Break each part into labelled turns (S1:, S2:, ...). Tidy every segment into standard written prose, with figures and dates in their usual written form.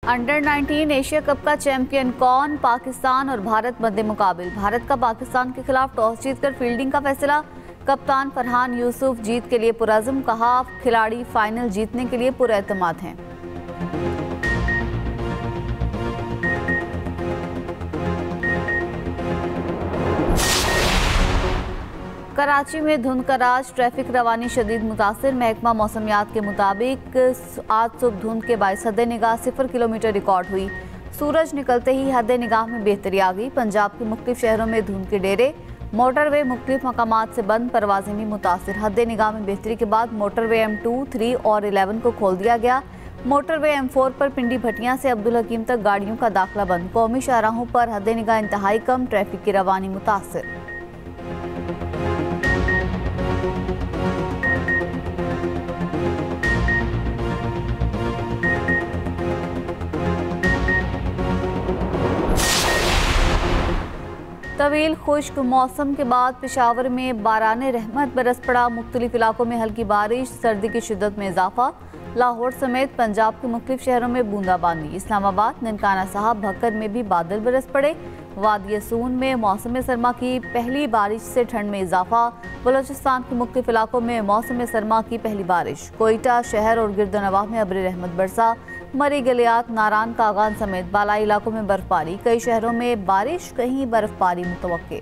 S1: Under 19 Asia cup का champion कौन? पाकिस्तान और भारत मध्य मुकाबिल। भारत का पाकिस्तान के खिलाफ टॉस जीतकर फील्डिंग का फैसला। कप्तान फरहान यूसुफ जीत के लिए पुरअज़्म, कहा खिलाड़ी फाइनल जीतने के लिए पुरएतमाद हैं। कराची में धुंध का राज, ट्रैफिक रवानी शदीद मुतासिर। महकमा मौसमियात के मुताबिक आज सुबह धुंध के बायस हद निगाह 0 किलोमीटर रिकॉर्ड हुई। सूरज निकलते ही हद निगाह में बेहतरी आ गई। पंजाब के मुख्तलिफ शहरों में धुंध के डेरे, मोटरवे मुख्तलिफ मकामात से बंद, परवाजें भी मुतासिर। हद निगाह में बेहतरी के बाद मोटरवे M2, 3 और 11 को खोल दिया गया। मोटरवे M4 पर पिंडी भटियां से अब्दुल हकीम तक गाड़ियों का दाखिला बंद। कौमी शाहराहों पर हद निगाह इंतहाई कम, ट्रैफिक की रवानी मुतासिर। तवील खुश्क मौसम के बाद पेशावर में बाराने रहमत बरस पड़ा। मुख्तलिफ इलाकों में हल्की बारिश, सर्दी की शिद्दत में इजाफा। लाहौर समेत पंजाब के मुख्तलिफ शहरों में बूंदाबांदी। इस्लामाबाद, ननकाना साहब, भक्कर में भी बादल बरस पड़े। वादी सून में मौसम सरमा की पहली बारिश से ठंड में इजाफा। बलोचिस्तान के मुख्तलिफ इलाकों में मौसम सरमा की पहली बारिश। कोयटा शहर और गिरदनवाह में अब्र रहमत बरसा। मरी गलियात, नारान, कागान समेत बालाई इलाकों में बर्फबारी। कई शहरों में बारिश, कहीं बर्फबारी मुतवक्के।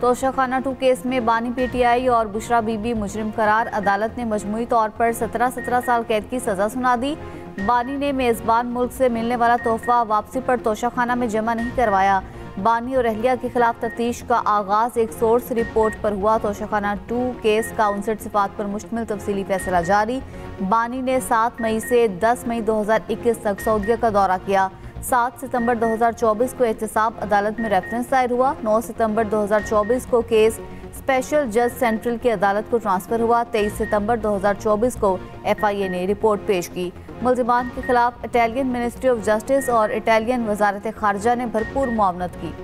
S1: तोशाखाना 2 केस में बानी PTI और बुशरा बीबी मुजरिम करार। अदालत ने मजमूई तौर पर 17 साल कैद की सजा सुना दी। बानी ने मेज़बान मुल्क से मिलने वाला तोहफा वापसी पर तोशाखाना में जमा नहीं करवाया। बानी और अहलिया के खिलाफ तफ्तीश का आगाज एक सोर्स रिपोर्ट पर हुआ। तोशाखाना 2 केस का 59 सिफात पर मुश्तमिल तफसीली फैसला जारी। बानी ने 7 मई से 10 मई 2021 तक सऊदीया का दौरा किया। 7 सितंबर 2024 को एहतसाब अदालत में रेफरेंस दायर हुआ। 9 सितंबर 2024 को केस स्पेशल जज सेंट्रल की अदालत को ट्रांसफर हुआ। 23 सितंबर 2024 को FIA ने रिपोर्ट पेश की। मुल्जिमान के खिलाफ इटालियन मिनिस्ट्री ऑफ जस्टिस और इटालियन वजारत खारजा ने भरपूर मुआवनत की।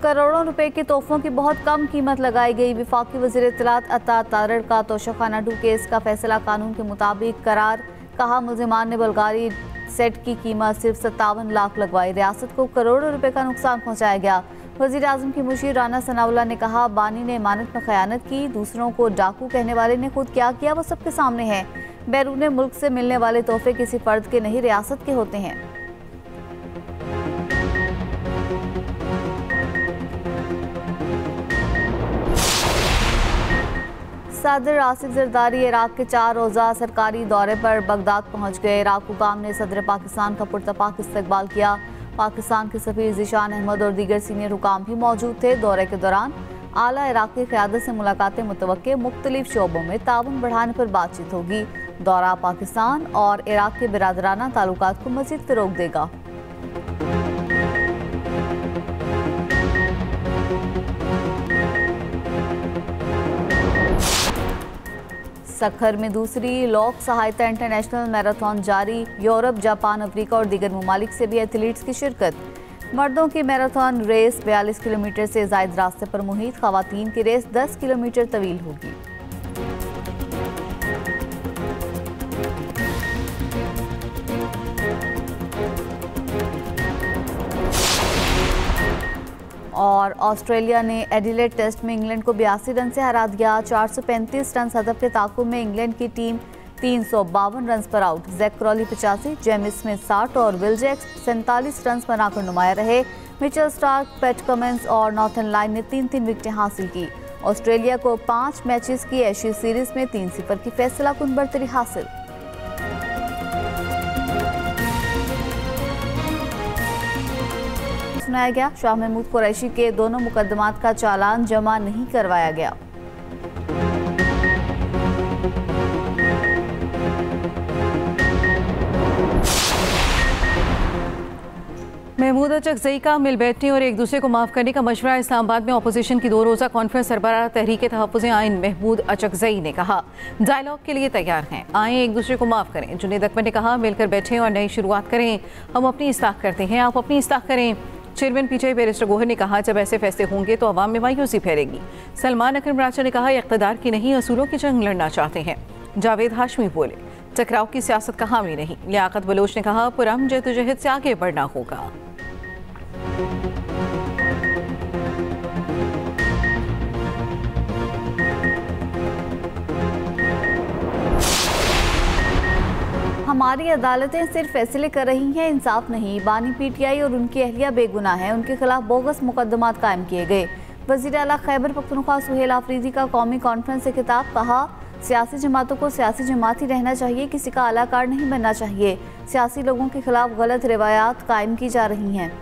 S1: करोड़ों रुपए के तोहफों की बहुत कम कीमत लगाई गई। वफाकी वज़ीर इत्तलात अता तारड़ का तोशाखाना 2 केस का फैसला कानून के मुताबिक करार। कहा मुल्जिमान ने बल्गारी सेट की कीमत सिर्फ 57 लाख लगवाई। रियासत को करोड़ों रुपए का नुकसान पहुंचाया गया। वज़ीर आज़म की मुशीर राना सनाउल्लाह ने कहा बानी ने इमानत में खयानत की। दूसरों को डाकू कहने वाले ने खुद क्या किया वो सबके सामने है। बैरून मुल्क से मिलने वाले तोहफे किसी फर्द के नहीं, रियासत के होते हैं। सदर आसिफ जरदारी इराक के 4 रोज़ा सरकारी दौरे पर बगदाद पहुंच गए। इराक हुकाम ने सदर पाकिस्तान का पुरतपाक इस्तकबाल किया। पाकिस्तान के सफीर ज़ीशान अहमद और दीगर सीनियर हुकाम भी मौजूद थे। दौरे के दौरान आला इराक़ी क़यादत से मुलाकातें मुतवक्के, मुख्तलिफ शोबों में ताउन बढ़ाने पर बातचीत होगी। दौरा पाकिस्तान और इराक के बिरादराना ताल्लुकात को मज़ीद फ़रोग़ देगा। सखर में दूसरी लोक सहायता इंटरनेशनल मैराथन जारी। यूरोप, जापान, अफ्रीका और दीगर ममालिक से भी एथलीट्स की शिरकत। मर्दों की मैराथन रेस 42 किलोमीटर से ज़ायद रास्ते पर मुहित। ख़वातीन की रेस 10 किलोमीटर तवील होगी। और ऑस्ट्रेलिया ने एडिलेड टेस्ट में इंग्लैंड को 82 रन से हरा दिया। 435 रन हदफ के ताक़ुब में इंग्लैंड की टीम 352 रन पर आउट। जैक क्रॉली 85, जेमिस स्मिथ 60 और विल जैक्स 47 रन बनाकर नुमाया रहे। मिचेल स्टार्क, पैट कमिंस और नॉर्थन लाइन ने 3-3 विकेटें हासिल की। ऑस्ट्रेलिया को 5 मैचेस की एशिया सीरीज में 3-0 की फैसला कुन बढ़तरी हासिल। सुनाया गया। शाह महमूद कुरैशी के दोनों मुकदमात का चालान जमा नहीं करवाया गया।
S2: महमूद अचकज़ई का मिल बैठने और एक दूसरे को माफ़ करने का मशवरा। इस्लामाबाद में अपोजिशन की 2 रोज़ा कॉन्फ्रेंस सरबराह तहरीक तहफ़्फ़ुज़ आइन महमूद अचकज़ई ने कहा डायलॉग के लिए तैयार हैं, आएँ एक दूसरे को माफ़ करें। जुनेद अकबर ने कहा मिलकर बैठें और नई शुरुआत करें। हम अपनी इस्लाह करते हैं, आप अपनी इस्लाह करें। चेयरमैन पीटीआई बैरिस्टर गोहर ने कहा, जब ऐसे फैसले होंगे तो अवाम में मायूसी फैलेगी। सलमान अकरम राजा ने कहा, इक़्तिदार की नहीं असूलों की जंग लड़ना चाहते हैं। जावेद हाशमी बोले, टकराव की सियासत का हामी नहीं। लियाकत बलोच ने कहा, पुरअमन जद्दोजहद से आगे बढ़ना होगा।
S1: हमारी अदालतें सिर्फ फैसले कर रही हैं, इंसाफ नहीं। बानी पीटीआई और उनकी अहलिया बेगुनाह हैं, उनके खिलाफ बोगस मुकदमात कायम किए गए। वज़ीर आला खैबर पख्तूनख्वा सुहेल आफरीदी का कौमी कॉन्फ्रेंस से खिताब, कहा सियासी जमातों को सियासी जमात ही रहना चाहिए, किसी का अलाकार नहीं बनना चाहिए। सियासी लोगों के खिलाफ गलत रिवायात कायम की जा रही हैं।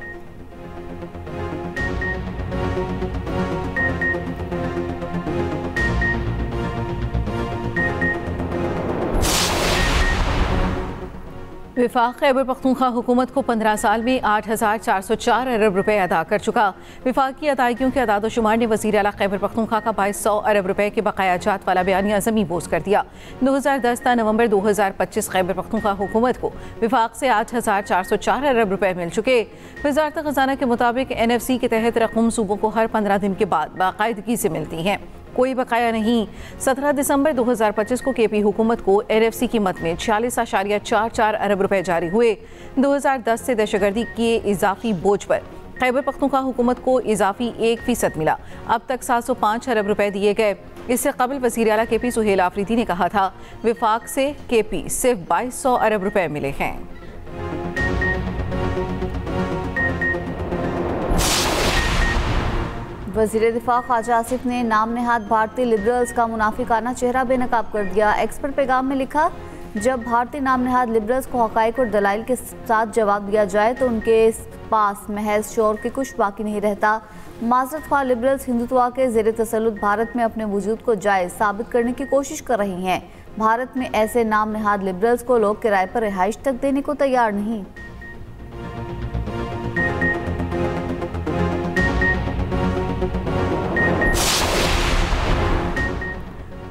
S2: विफाक खैबर पख्तूनख्वा हुकूमत को 15 साल में 8,404 अरब रुपए अदा कर चुका। विफाक की अदायगियों के अदाद-ओ-शुमार ने वज़ीर आला खैबर पख्तूनख्वा का 2200 अरब रुपए के बकायाजात वाला बयानिया ज़मीं बोझ कर दिया। 2010 ता नवंबर 2025 खैबर पख्तूनख्वा हुकूमत को विफाक से 8,404 अरब रुपए मिल चुके। वज़ारत ख़ज़ाना के मुताबिक NFC के तहत रकम सूबों को हर 15 दिन के बाद बाकायदगी से मिलती हैं, कोई बकाया नहीं। 17 दिसंबर 2025 को KP हुकूमत को NFC कीमत में 46.44 अरब रुपए जारी हुए। 2010 से दहशतगर्दी के इजाफी बोझ पर खैबर पख्तूनख्वा हुकूमत को इजाफी 1% मिला। अब तक 705 अरब रुपए दिए गए। इससे कबल वज़ीर आला KP सुहेल आफरीदी ने कहा था, विफाक से KP सिर्फ 2200 अरब रुपए मिले हैं।
S1: वज़ीर दिफा ख्वाजा आसिफ ने नाम नेहाद भारतीय लिबरल्स का मुनाफिकाना चेहरा बेनकाब कर दिया। एक्स पर पैगाम में लिखा, जब भारतीय नाम नेहाद लिबरल्स को हक़ाइक़ और दलाइल के साथ जवाब दिया जाए तो उनके पास महज शोर के कुछ बाकी नहीं रहता। माज़रत ख्वाह लिबरल्स हिंदुत्व के ज़ेर तसल्लुत भारत में अपने वजूद को जायज़ साबित करने की कोशिश कर रही हैं। भारत में ऐसे नाम नेहाद लिबरल्स को लोग किराए पर रिहाइश तक देने को तैयार नहीं।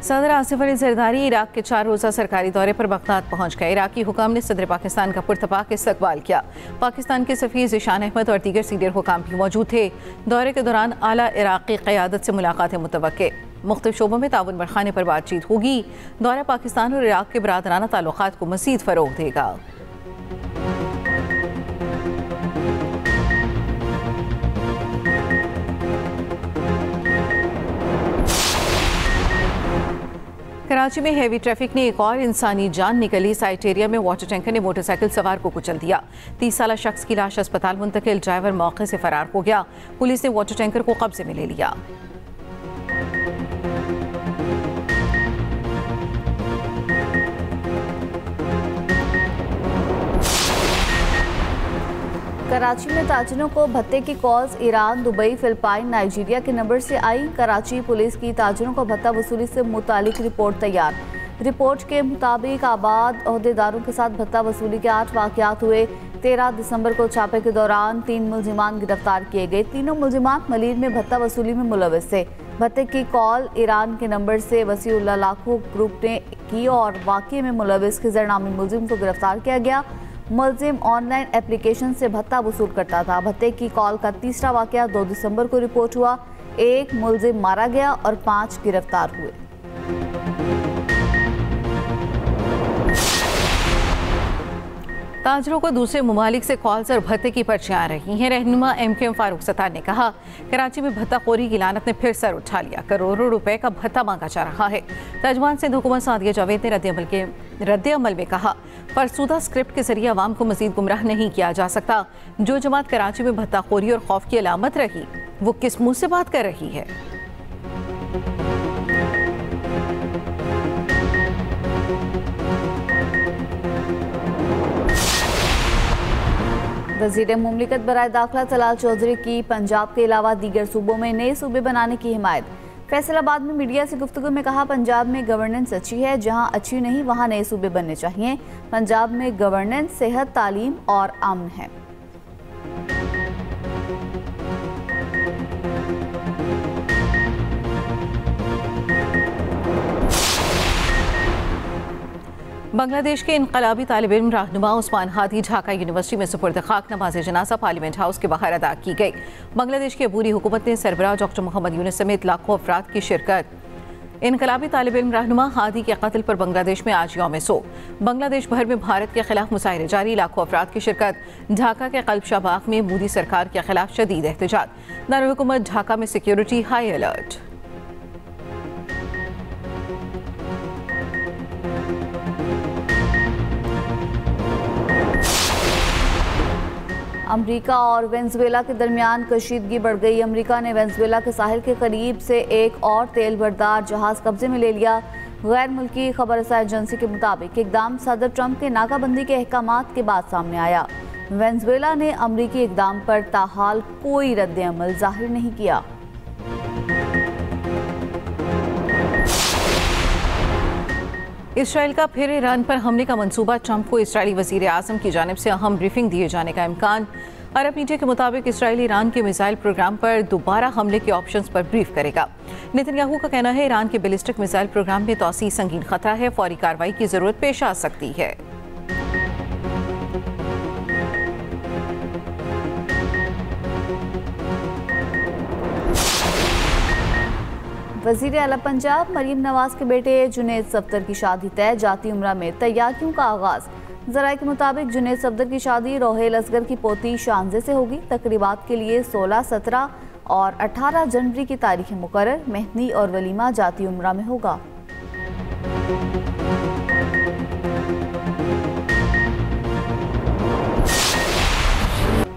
S2: सदर आसिफ अली जरदारी इराक के 4 रोज़ा सरकारी दौरे पर बगदाद पहुंच गए। इराकी हुकाम ने सदर पाकिस्तान का पुरतपाक इस्तकबाल किया। पाकिस्तान के सफ़ीर ज़ीशान अहमद और दीगर सीनियर हुकाम भी मौजूद थे। दौरे के दौरान आला इराक़ी क़यादत से मुलाकातें मुतवक्के। मुख्तलिफ शोबों में ताउन बढ़ाने पर बातचीत होगी। दौरा पाकिस्तान और इराक के बरादराना ताल्लुकात को मज़ीद फ़रोग़ देगा। कराची में हेवी ट्रैफिक ने एक और इंसानी जान निकली। साइट एरिया में वाटर टैंकर ने मोटरसाइकिल सवार को कुचल दिया। 30 साला शख्स की लाश अस्पताल मुंतकिल, ड्राइवर मौके से फरार हो गया। पुलिस ने वाटर टैंकर को कब्जे में ले लिया।
S1: कराची में ताजिरों को भत्ते की calls Iran, Dubai, Philippine, Nigeria के नंबर से आई। कराची पुलिस की ताजिरों को भत्ता वसूली से मुतालिक रिपोर्ट तैयार। रिपोर्ट के मुताबिक आबाद ओहदेदारों के साथ भत्ता वसूली के 8 वाक़यात हुए। 13 दिसंबर को छापे के दौरान 3 मुल्जिमान गिरफ्तार किए गए। तीनों मुल्जिमान मलीर में भत्ता वसूली में मुलविस थे। भत्ते की कॉल ईरान के नंबर से वसीउल्लाह लाखो ग्रुप ने की और वाक़ये में मुलविस खिजर नामी मुल्जिम को गिरफ्तार किया गया। मुल्जिम ऑनलाइन एप्लीकेशन से भत्ता वसूल करता था। भत्ते की कॉल का तीसरा वाक़या 2 दिसंबर को रिपोर्ट हुआ। 1 मुल्जिम मारा गया और 5 गिरफ्तार हुए।
S2: ताजरों को दूसरे ममालिक से कॉल्स और भत्ते की पर्चियां आ रही हैं। रहनुमा MKM फारूक सत्तार ने कहा, कराची में भत्ताखोरी की लानत ने फिर सर उठा लिया। करोड़ों रुपए का भत्ता मांगा जा रहा है। तर्जुमान सिंध हुकूमत सादिया जावेद ने रद्द-ए-अमल में कहा, फरसूदा स्क्रिप्ट के जरिए अवाम को मजीद गुमराह नहीं किया जा सकता। जो जमात कराची में भत्ताखोरी और खौफ की अलामत रही, वो किस मुंह से बात कर रही है।
S1: वज़ीर मुमलिकत बराए दाखिला तलाल चौधरी की पंजाब के अलावा दीगर सूबों में नए सूबे बनाने की हिमायत। फैसलाबाद में मीडिया से गुफ्तगू में कहा, पंजाब में गवर्नेंस अच्छी है, जहां अच्छी नहीं वहां नए सूबे बनने चाहिए। पंजाब में गवर्नेंस, सेहत, तालीम और अमन है।
S2: बांग्लादेश के इनकलाबी तालिब इल्म रहनुमा उस्मान हादी ढाका यूनिवर्सिटी में सुपुर्द खाक नमाज जनाजा पार्लियामेंट हाउस के बाहर अदा की गई। बांग्लादेश की अबूरी हुकूमत ने सरबराह डॉक्टर मोहम्मद यूनुस समेत लाखों अफराद की शिरकत। इनकलाबी तालिब इल्म रहनुमा हादी के कत्ल पर बांग्लादेश में आज यौम सोग। बांग्लादेश भर में भारत के खिलाफ मुजाहिरे जारी, लाखों अफराद की शिरकत। ढाका के कल्बशाह बाग में मोदी सरकार के खिलाफ शदीद एहतजाज। दारुल-हुकूमत ढाका में सिक्योरिटी हाई अलर्ट।
S1: अमेरिका और वेनेजुएला के दरमियान कशीदगी बढ़ गई। अमेरिका ने वेनेजुएला के साहिल के करीब से एक और तेल बरदार जहाज कब्जे में ले लिया। गैर मुल्की खबर रसाई एजेंसी के मुताबिक इकदाम सदर ट्रंप के नाकाबंदी के अहकामात के बाद सामने आया। वेनेजुएला ने अमेरिकी इकदाम पर ताहाल कोई रद्द-ए-अमल जाहिर नहीं किया।
S2: इसराइल का फिर ईरान पर हमले का मंसूबा, ट्रंप को इसराइली वजीर आजम की जानिब से अहम ब्रीफिंग दिए जाने का इम्कान। अरब मीडिया के मुताबिक इसराइल ईरान के मिसाइल प्रोग्राम पर दोबारा हमले के ऑप्शंस पर ब्रीफ करेगा। नेतन्याहू का कहना है ईरान के बैलिस्टिक मिसाइल प्रोग्राम में तौसी संगीन खतरा है, फौरी कार्रवाई की जरूरत पेश आ सकती है।
S1: वजीर आला पंजाब मरीम नवाज के बेटे जुनैद सफदर की शादी तय, जाती उम्रा में तैयारियों का आगाज। जराये के मुताबिक जुनैद सफदर की शादी रोहेल असगर की पोती शानजे से होगी। तकरीबात के लिए 16, 17 और 18 जनवरी की तारीखें मुकर्रर। मेहंदी और वलीमा जाती उम्रा में होगा।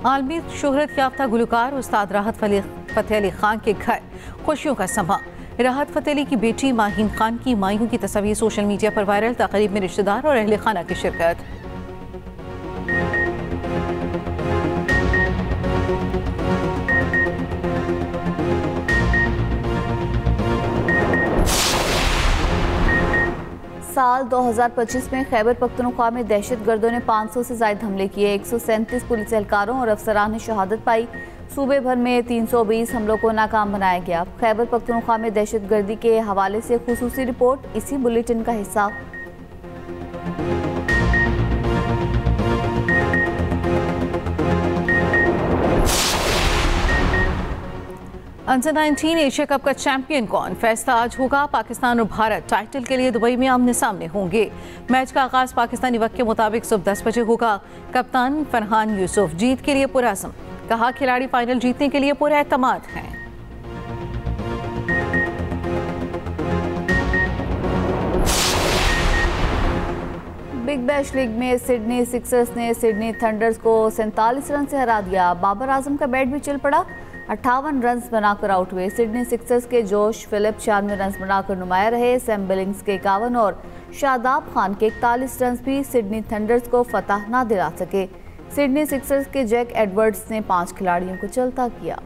S2: आलमी शोहरत याफ्ता गुलकार उस्ताद राहत फतेह अली खान के घर खुशियों का समा। राहत फतेह अली की बेटी माहीन खान की मायूं की तस्वीर सोशल मीडिया पर वायरल। तकरीब में रिश्तेदार और अहले खाना की शिरकत।
S1: साल 2025 में खैबर पख्तूनख्वा में दहशतगर्दों ने 500 से ज्यादा हमले किए। 137 पुलिस एहलकारों और अफसरान ने शहादत पाई। सूबे भर में 320 हमलों को नाकाम बनाया गया। खैबर पख्तूनख्वा में दहशतगर्दी के हवाले से खुसूसी रिपोर्ट इसी बुलेटिन का हिस्सा।
S2: अंडर 19 एशिया कप का चैंपियन कौन, फैसला आज होगा। पाकिस्तान और भारत टाइटल के लिए दुबई में आमने सामने होंगे। मैच का आगाज पाकिस्तानी वक्त के मुताबिक सुबह 10 बजे होगा। कप्तान फरहान यूसुफ जीत के लिए पुरअज़्म, कहा खिलाड़ी फाइनल जीतने के लिए पूरे एतमाद हैं।
S1: बिग बैश लीग में सिडनी सिक्सर्स ने सिडनी थंडर्स को 47 रन से हरा दिया। बाबर आजम का बैट भी चल पड़ा, 58 रन बनाकर आउट हुए। सिडनी सिक्सर्स के जोश फिलिप 96 रन बनाकर नुमाया रहे। सैम बिलिंग्स के 51 और शादाब खान के 41 रन भी सिडनी थंडर्स को फतह ना दिला सके। सिडनी सिक्सर्स के जैक एडवर्ड्स ने 5 खिलाड़ियों को चलता किया।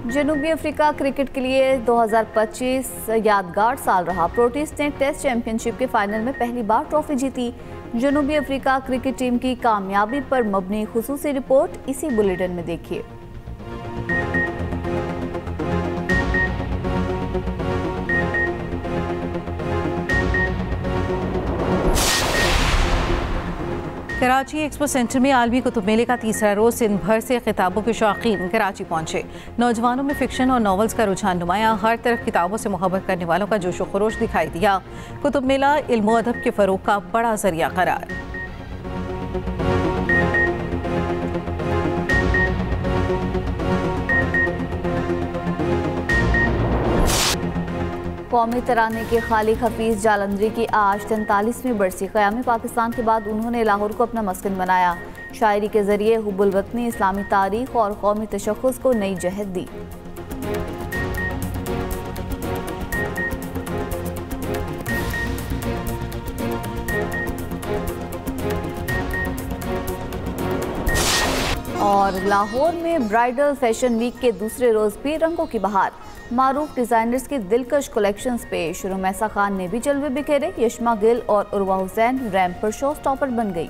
S1: जनूबी अफ्रीका क्रिकेट के लिए 2025 यादगार साल रहा। प्रोटीज ने टेस्ट चैंपियनशिप के फाइनल में पहली बार ट्रॉफी जीती। जनूबी अफ्रीका क्रिकेट टीम की कामयाबी पर मबनी खुसूसी रिपोर्ट इसी बुलेटिन में देखिए।
S2: कराची एक्सपो सेंटर में आलमी कुतुब मेले का तीसरा रोज सिंध भर से किताबों के शौकीन कराची पहुंचे। नौजवानों में फिक्शन और नॉवेल्स का रुझान नुमाया, हर तरफ किताबों से मोहब्बत करने वालों का जोश व खरोश दिखाई दिया। कुतुब मेला इल्म व अदब के फरोग का बड़ा जरिया करार।
S1: कौमी तराने के खालिक हफीज जालंधरी की आज 43वीं बरसी। क़याम पाकिस्तान के बाद उन्होंने लाहौर को अपना मस्कन बनाया। शायरी के जरिए हुब्बुल वतनी, इस्लामी तारीख और कौमी तशख्खुस को नई जहत दी। और लाहौर में ब्राइडल फैशन वीक के दूसरे रोज भी रंगों की बहार। मारूफ डिजाइनर्स की दिलकश कलेक्शंस पेश। रुमैसा खान ने भी जलवे बिखेरे। यशमा गिल और उर्वा हुसैन रैंप पर शो स्टॉपर बन गई।